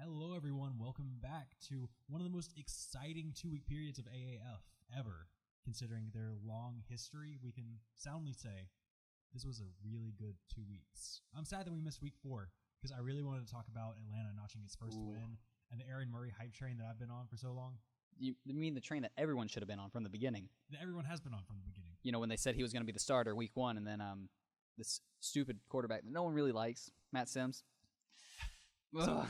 Hello, everyone. Welcome back to one of the most exciting 2-week periods of AAF ever. Considering their long history, we can soundly say this was a really good 2 weeks. I'm sad that we missed week 4 because I really wanted to talk about Atlanta notching its first win and the Aaron Murray hype train that I've been on for so long. You mean the train that everyone should have been on from the beginning? That everyone has been on from the beginning. You know, when they said he was going to be the starter week 1, and then this stupid quarterback that no one really likes, Matt Sims. So,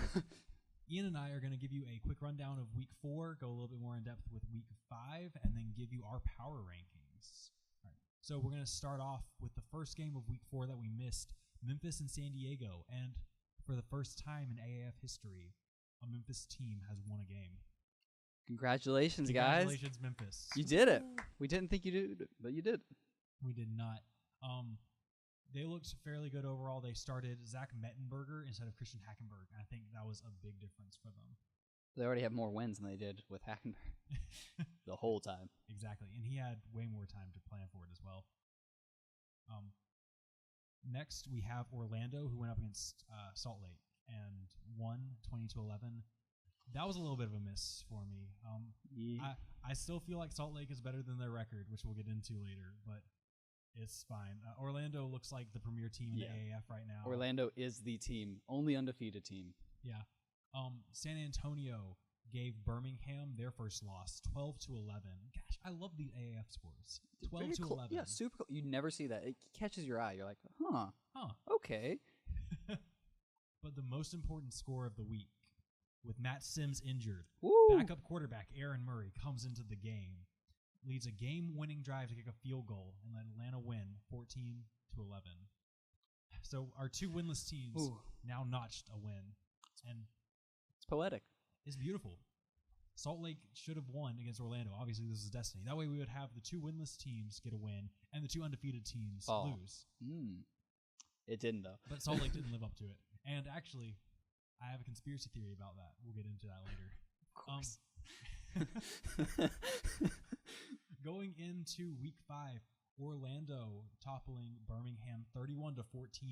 Ian and I are going to give you a quick rundown of week 4, go a little bit more in depth with week 5, and then give you our power rankings. All right. So we're going to start off with the first game of week 4 that we missed, Memphis and San Diego. And for the first time in AAF history, a Memphis team has won a game. Congratulations, guys. Congratulations, Memphis. You did it. We didn't think you did, but you did. We did not. They looked fairly good overall. They started Zach Mettenberger instead of Christian Hackenberg, and I think that was a big difference for them. They already have more wins than they did with Hackenberg the whole time. Exactly, and he had way more time to plan for it as well. Next, we have Orlando, who went up against Salt Lake and won 20-11. That was a little bit of a miss for me. I still feel like Salt Lake is better than their record, which we'll get into later, but it's fine. Orlando looks like the premier team in the AAF right now. Orlando is the team, only undefeated team. Yeah. San Antonio gave Birmingham their first loss, 12-11. Gosh, I love these AAF scores. 12-11. Yeah, super cool. You never see that. It catches your eye. You're like, huh. Okay. But the most important score of the week, with Matt Sims injured, backup quarterback Aaron Murray comes into the game, leads a game-winning drive to kick a field goal and let Atlanta win 14-11. So our two winless teams now notched a win, and it's poetic. It's beautiful. Salt Lake should have won against Orlando. Obviously, this is destiny. That way, we would have the two winless teams get a win and the two undefeated teams lose. It didn't, though. But Salt Lake didn't live up to it. And actually, I have a conspiracy theory about that. We'll get into that later. Of course. Going into week 5, Orlando toppling Birmingham 31-14,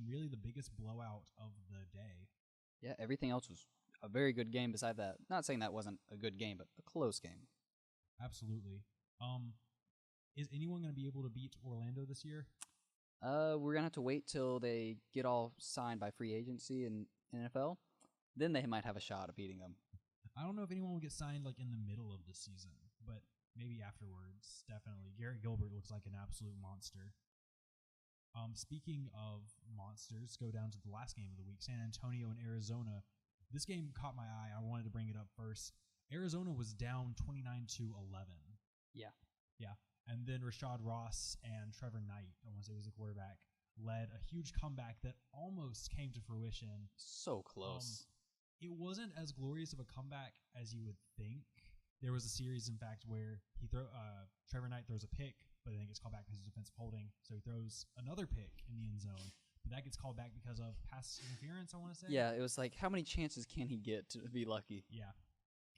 really the biggest blowout of the day. Yeah, everything else was a very good game beside that. Not saying that wasn't a good game, but a close game. Absolutely. Is anyone going to be able to beat Orlando this year? We're going to have to wait till they get all signed by free agency in NFL. Then they might have a shot at beating them. I don't know if anyone will get signed like in the middle of the season, but maybe afterwards, definitely. Garrett Gilbert looks like an absolute monster. Speaking of monsters, go down to the last game of the week, San Antonio and Arizona. This game caught my eye. I wanted to bring it up first. Arizona was down 29-11. Yeah. And then Rashad Ross and Trevor Knight, I want to say was the quarterback, led a huge comeback that almost came to fruition. So close. It wasn't as glorious of a comeback as you would think. There was a series, in fact, where Trevor Knight throws a pick, but then it gets called back because of defensive holding. So he throws another pick in the end zone, but that gets called back because of pass interference, I want to say. Yeah, it was like, how many chances can he get to be lucky? Yeah.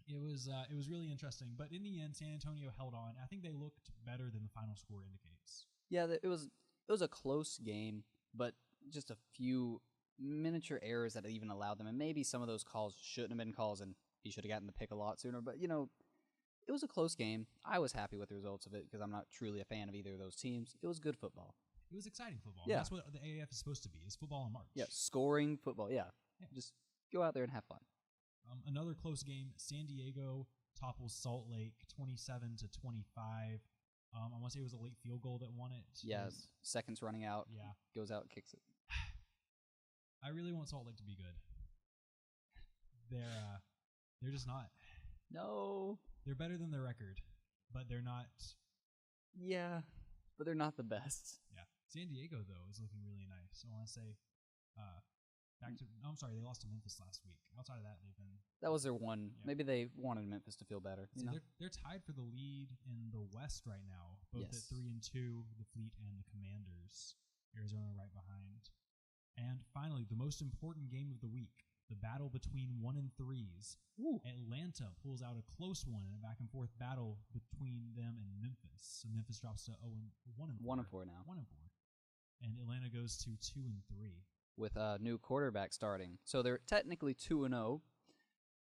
It was really interesting, but in the end, San Antonio held on. I think they looked better than the final score indicates. Yeah, it was a close game, but just a few miniature errors that even allowed them, and maybe some of those calls shouldn't have been calls, and he should have gotten the pick a lot sooner. But it was a close game. I was happy with the results of it because I'm not truly a fan of either of those teams. It was good football. It was exciting football. Yeah, that's what the AAF is supposed to be. Is football in March. Yeah, scoring football. Yeah. Just go out there and have fun. Another close game, San Diego topples Salt Lake 27-25. I want to say it was a late field goal that won it. Yeah, seconds running out. Yeah. Goes out, kicks it. I really want Salt Lake to be good. They're just not. No. They're better than their record, but they're not. Yeah, but they're not the best. Yeah. San Diego, though, is looking really nice. I want to say I'm sorry, they lost to Memphis last week. Outside of that, they've been... That was their one. Yeah. Maybe they wanted Memphis to feel better. See, they're tied for the lead in the West right now, both at 3-2, the Fleet and the Commanders. Arizona right behind. And finally, the most important game of the week, the battle between 1 and 3s. Atlanta pulls out a close one in a back-and-forth battle between them and Memphis. So Memphis drops to 1-4 now. 1-4. And Atlanta goes to 2-3. With a new quarterback starting. So they're technically 2-0,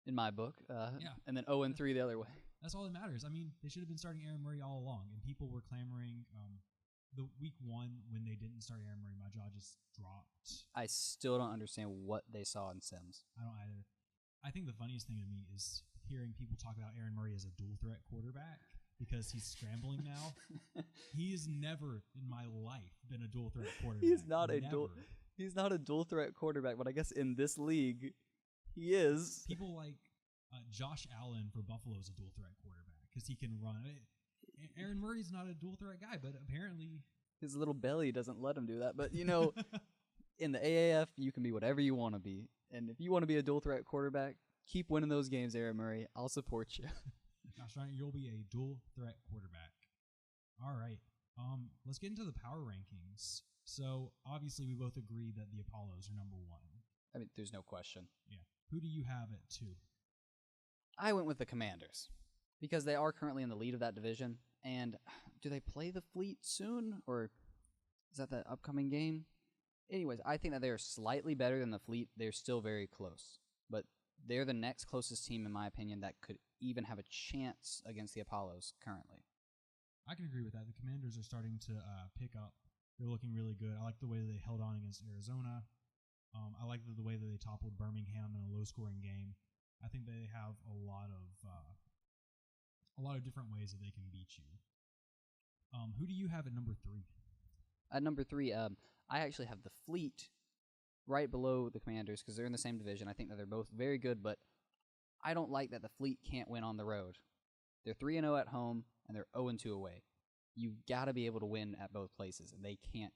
in my book. Yeah. And then 0-3 the other way. That's all that matters. I mean, they should have been starting Aaron Murray all along, and people were clamoring. The week 1 when they didn't start Aaron Murray, my jaw just dropped. I still don't understand what they saw in Sims. I don't either. I think the funniest thing to me is hearing people talk about Aaron Murray as a dual threat quarterback because he's scrambling now. He has never in my life been a dual threat quarterback. He's not a dual threat quarterback, but I guess in this league, he is. People like Josh Allen for Buffalo is a dual threat quarterback because he can run. Aaron Murray's not a dual threat guy, but apparently his little belly doesn't let him do that. But, you know, in the AAF, you can be whatever you want to be. And if you want to be a dual threat quarterback, keep winning those games, Aaron Murray. I'll support you. Gosh, Ryan, you'll be a dual threat quarterback. All right. Let's get into the power rankings. So, obviously, we both agree that the Apollos are number 1. I mean, there's no question. Yeah. Who do you have at 2? I went with the Commanders because they are currently in the lead of that division. And do they play the Fleet soon, or is that the upcoming game? Anyways, I think that they're slightly better than the Fleet. They're still very close, but they're the next closest team, in my opinion, that could even have a chance against the Apollos currently. I can agree with that. The Commanders are starting to pick up. They're looking really good. I like the way that they held on against Arizona. I like the way that they toppled Birmingham in a low-scoring game. I think they have a lot of different ways that they can beat you. Who do you have at number 3? At number 3, I actually have the Fleet right below the Commanders because they're in the same division. I think that they're both very good, but I don't like that the Fleet can't win on the road. They're 3-0 at home, and they're 0-2 away. You've got to be able to win at both places, and they can't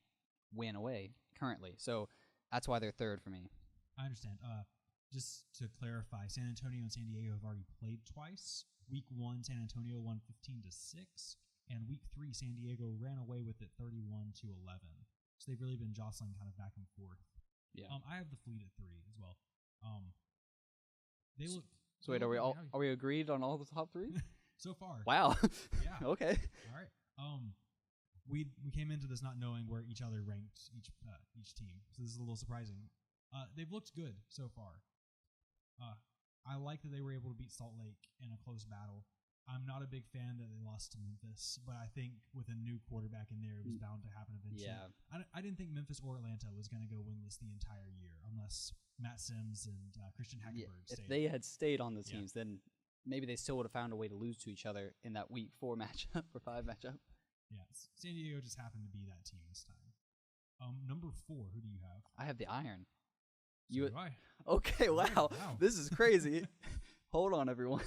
win away currently. So that's why they're 3rd for me. I understand. Just to clarify, San Antonio and San Diego have already played twice. Week 1, San Antonio won 15-6, and Week 3, San Diego ran away with it 31-11. So they've really been jostling kind of back and forth. Yeah. I have the Fleet at 3 as well. They look. So wait, are we agreed on all the top 3? So far. Wow. Yeah. Okay. All right. We came into this not knowing where each other ranked each team, so this is a little surprising. They've looked good so far. I like that they were able to beat Salt Lake in a close battle. I'm not a big fan that they lost to Memphis, but I think with a new quarterback in there, it was bound to happen eventually. Yeah. I didn't think Memphis or Atlanta was going to go winless the entire year unless Matt Sims and Christian Hackenberg stayed. If they had stayed on the teams, then maybe they still would have found a way to lose to each other in that Week 4 matchup or 5 matchup. Yes. San Diego just happened to be that team this time. Number 4, who do you have? I have the Iron. So do I. Okay, wow. This is crazy. Hold on, everyone.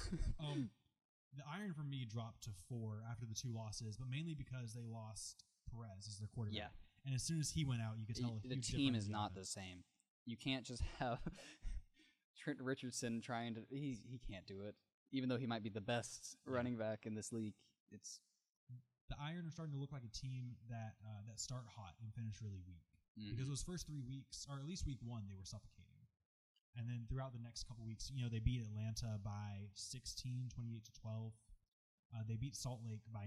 The Iron for me dropped to 4 after the 2 losses, but mainly because they lost Perez as their quarterback. Yeah. And as soon as he went out, you could tell the team is not the same. You can't just have Trent Richardson trying to. He can't do it, even though he might be the best running back in this league. The Iron are starting to look like a team that start hot and finish really weak. Because those first 3 weeks, or at least week 1, they were suffocating. And then throughout the next couple weeks, they beat Atlanta by 16, 28-12. They beat Salt Lake by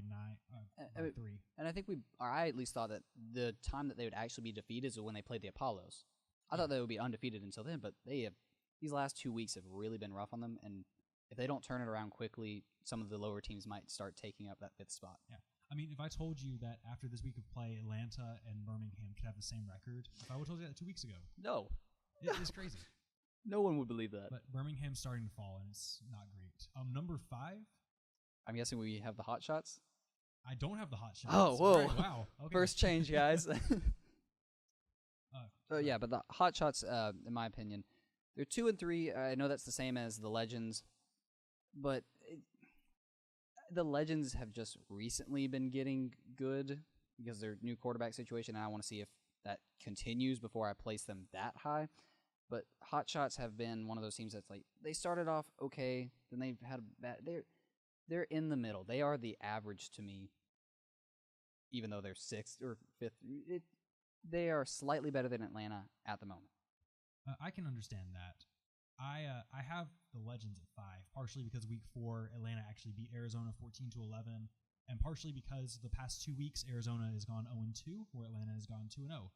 3. And I think I at least thought that the time that they would actually be defeated is when they played the Apollos. I thought they would be undefeated until then, but these last 2 weeks have really been rough on them. And if they don't turn it around quickly, some of the lower teams might start taking up that 5th spot. Yeah. I mean, if I told you that after this week of play, Atlanta and Birmingham could have the same record, if I would have told you that 2 weeks ago. No. It's crazy. No one would believe that. But Birmingham's starting to fall, and it's not great. Number 5. I'm guessing we have the Hot Shots? I don't have the Hot Shots. Oh, whoa. Right, wow. Okay. First change, guys. Yeah, but the Hot Shots, in my opinion, they're 2 and 3. I know that's the same as the Legends, but the Legends have just recently been getting good because of their new quarterback situation, and I want to see if that continues before I place them that high. But Hot Shots have been one of those teams that's like, they started off okay, then they've had a bad. They're in the middle. They are the average to me, even though they're 6th or 5th. They are slightly better than Atlanta at the moment. I can understand that. I have the Legends at 5, partially because week 4, Atlanta actually beat Arizona 14-11, and partially because the past 2 weeks, Arizona has gone 0-2, where Atlanta has gone 2-0.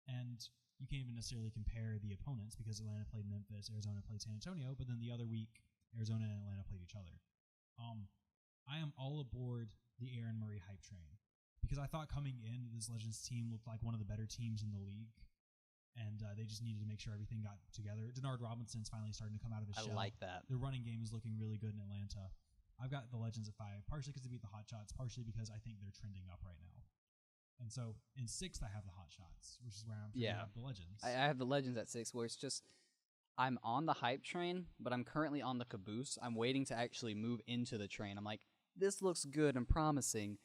And you can't even necessarily compare the opponents because Atlanta played Memphis, Arizona played San Antonio, but then the other week, Arizona and Atlanta played each other. I am all aboard the Aaron Murray hype train because I thought coming in, this Legends team looked like one of the better teams in the league, and they just needed to make sure everything got together. Denard Robinson's finally starting to come out of his shell. I like that. The running game is looking really good in Atlanta. I've got the Legends at 5, partially because they beat the Hot Shots, partially because I think they're trending up right now. And so in 6th, I have the Hot Shots, which is where I'm trying to have the Legends. I have the Legends at 6, where it's just I'm on the hype train, but I'm currently on the caboose. I'm waiting to actually move into the train. I'm like, this looks good and promising,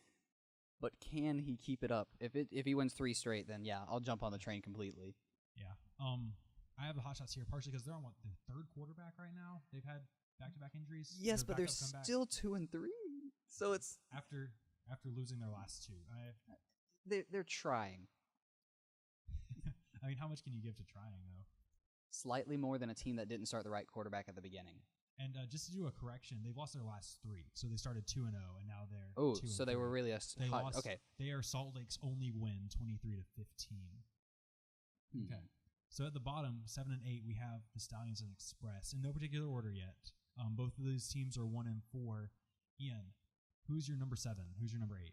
but can he keep it up? If he wins 3 straight, then yeah, I'll jump on the train completely. Yeah. I have the Hot Shots here partially because they're on the 3rd quarterback right now. They've had back-to-back injuries. Yes, but they're still 2-3. So it's after losing their last 2. They're trying. I mean, how much can you give to trying though? Slightly more than a team that didn't start the right quarterback at the beginning. And just to do a correction, they've lost their last 3. So they started 2-0, and now they're 2-3. So they were really okay. They are Salt Lake's only win, 23-15. Okay. So at the bottom, 7 and 8, we have the Stallions and Express in no particular order yet. Both of these teams are 1 and 4. Ian, who's your number 7? Who's your number 8?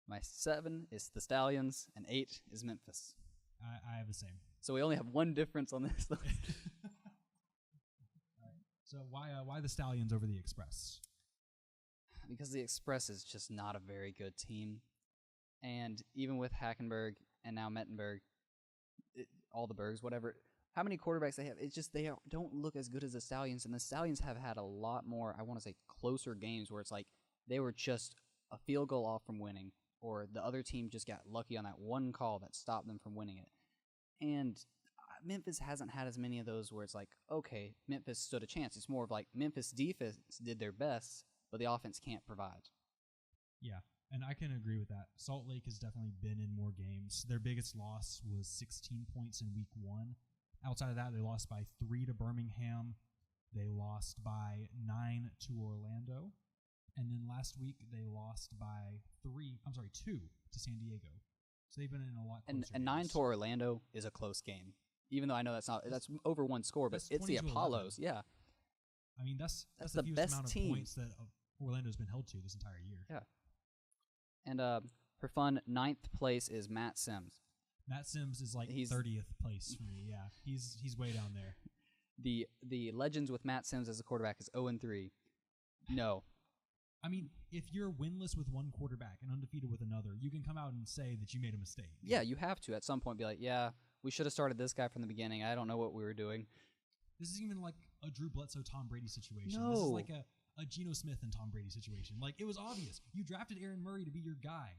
My 7 is the Stallions, and 8 is Memphis. I have the same. So we only have one difference on this. So why the Stallions over the Express? Because the Express is just not a very good team. And even with Hackenberg and now Mettenberg, all the Bergs, whatever, how many quarterbacks they have, it's just they don't look as good as the Stallions. And the Stallions have had a lot more, I want to say, closer games where it's like they were just a field goal off from winning, or the other team just got lucky on that one call that stopped them from winning it. And Memphis hasn't had as many of those where it's like, okay, Memphis stood a chance. It's more of like Memphis defense did their best, but the offense can't provide. Yeah, and I can agree with that. Salt Lake has definitely been in more games. Their biggest loss was 16 points in week 1. Outside of that, they lost by 3 to Birmingham. They lost by 9 to Orlando. And then last week, they lost by 2 to San Diego. So they've been in a lot closer and 9 to Orlando is a close game. Even though I know that's over one score, but it's the Apollos. 11. Yeah. I mean, that's the best amount of team. Points that Orlando's been held to this entire year. Yeah. And for fun, 9th place is Matt Sims. Matt Sims is like 30th place for me. Yeah, he's way down there. The Legends with Matt Sims as a quarterback is 0-3. No. I mean, if you're winless with one quarterback and undefeated with another, you can come out and say that you made a mistake. Yeah, you have to at some point be like, yeah, we should have started this guy from the beginning. I don't know what we were doing. This is even like a Drew Bledsoe, Tom Brady situation. No. This is like a Geno Smith and Tom Brady situation. Like, it was obvious. You drafted Aaron Murray to be your guy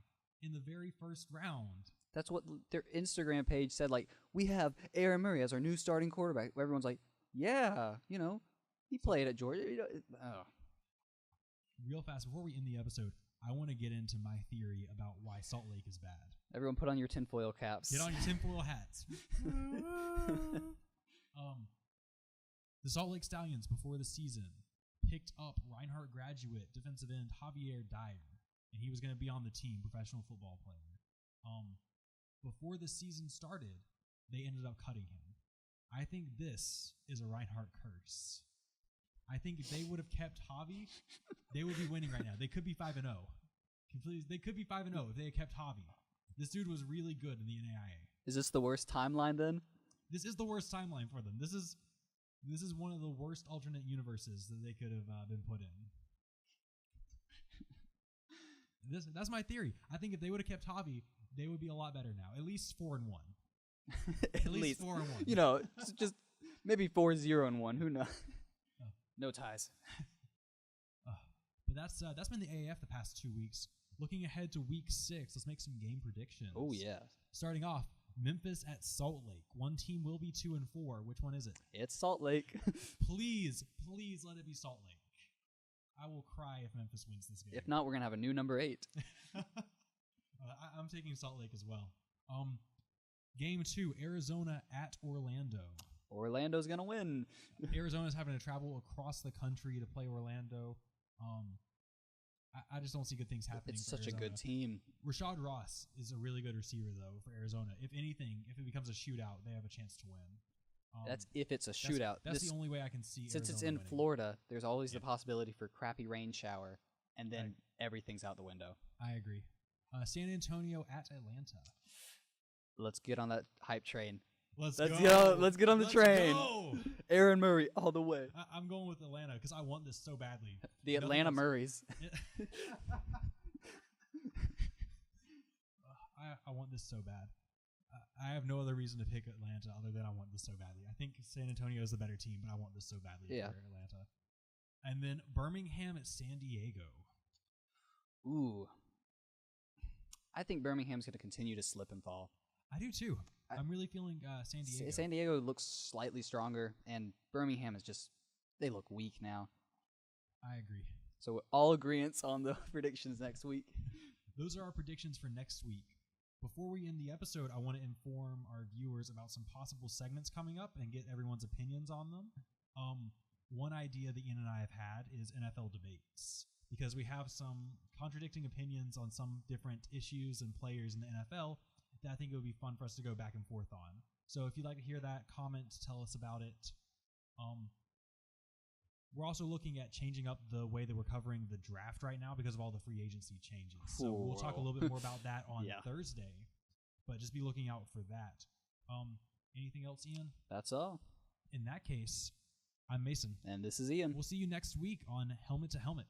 in the very first round. That's what their Instagram page said. Like, we have Aaron Murray as our new starting quarterback. Everyone's like, yeah, he played at Georgia. Real fast, before we end the episode, I want to get into my theory about why Salt Lake is bad. Everyone put on your tinfoil caps. Get on your tinfoil hats. The Salt Lake Stallions, before the season, picked up Reinhardt graduate defensive end Javier Dyer, and he was going to be on the team, professional football player. Before the season started, they ended up cutting him. I think this is a Reinhardt curse. I think if they would have kept Javi, they would be winning right now. They could be 5-0. They could be 5-0 if they had kept Javi. This dude was really good in the NAIA. Is this the worst timeline then? This is the worst timeline for them. This is one of the worst alternate universes that they could have been put in. That's my theory. I think if they would have kept Javi, they would be a lot better now. At least 4-1. At least 4-1. Just maybe 4-0-1. Who knows? No ties. But that's been the AAF the past 2 weeks. Looking ahead to week 6, let's make some game predictions. Oh yeah. Starting off, Memphis at Salt Lake. One team will be 2-4. Which one is it? It's Salt Lake. Please let it be Salt Lake. I will cry if Memphis wins this game. If not, we're gonna have a new number 8. I'm taking Salt Lake as well. Game 2, Arizona at Orlando. Orlando's gonna win. Arizona's having to travel across the country to play Orlando. I just don't see good things happening. It's such a good team. Rashad Ross is a really good receiver, though, for Arizona. If anything, if it becomes a shootout, they have a chance to win. That's if it's a shootout. That's the only way I can see. Since Arizona it's in winning. Florida, there's always the possibility for crappy rain shower, and then everything's out the window. I agree. San Antonio at Atlanta. Let's get on that hype train. Let's go. Let's get on the train. Go. Aaron Murray all the way. I'm going with Atlanta because I want this so badly. The Atlanta Murrays. I want this so bad. I have no other reason to pick Atlanta other than I want this so badly. I think San Antonio is the better team, but I want this so badly for Atlanta. And then Birmingham at San Diego. Ooh. I think Birmingham's going to continue to slip and fall. I do too. I'm really feeling San Diego. San Diego looks slightly stronger, and Birmingham is just, they look weak now. I agree. So all agreements on the predictions next week. Those are our predictions for next week. Before we end the episode, I want to inform our viewers about some possible segments coming up and get everyone's opinions on them. One idea that Ian and I have had is NFL debates, because we have some contradicting opinions on some different issues and players in the NFL that I think it would be fun for us to go back and forth on. So if you'd like to hear that, comment, tell us about it. We're also looking at changing up the way that we're covering the draft right now because of all the free agency changes. So we'll talk a little bit more about that on Thursday, but just be looking out for that. Anything else, Ian? That's all. In that case, I'm Mason. And this is Ian. We'll see you next week on Helmet to Helmet.